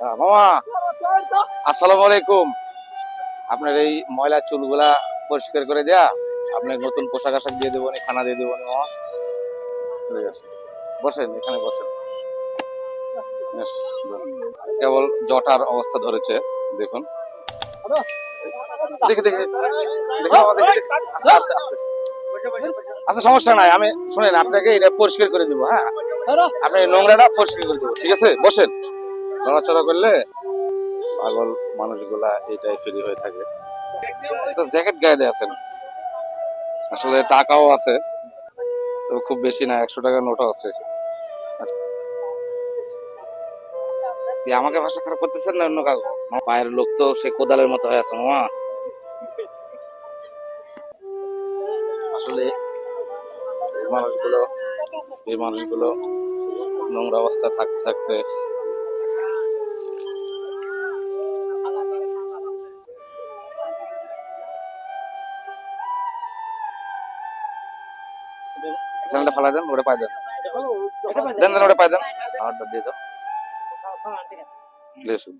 মামা, আসসালামু আলাইকুম। আপনার এই ময়লা চুলগুলা পরিষ্কার করে দেয়া, আপনার নতুন পোশাক আশাক দিয়ে দেবো, খানা দিয়ে দেবো মামা। ঠিক আছে, বসেন, এখানে বসেন। এসো, বসেন। কেবল জটার অবস্থা ধরেছে, দেখুন। দেখে দেখে দেখে মামা, দেখে দেখে। আস্তে আস্তে আস্তে। আচ্ছা, সমস্যা নাই, আমি শুনেন আপনাকে এটা পরিষ্কার করে দিব। হ্যাঁ, আপনি এই নোংরাটা পরিষ্কার করে দেবো, ঠিক আছে? বসেন। নড়াচড়া করলে পাগল মানুষগুলা এটাই ফ্রি হয়ে থাকে। তো জ্যাকেট গায়ে দিয়ে আছেন, আসলে টাকাও আছে, তো খুব বেশি না, 100 টাকার নোটও আছে। আচ্ছা, কি আমাকে ভাষা খারাপ করতেছেন না অন্য কাউকে? আমার পায়ের লোক তো সে কোদালের মতো হয়ে আছে মামা। আসলে এই মানুষগুলো এই মানুষগুলো নোংরা অবস্থা থাকতে থাকতে স্যান্ডেলটা ফালা দেন, ওটা পায় দেন, দেন দেন, ওটা পায় দেন, আমারটা দিয়ে দাও। দিয়ে এসো।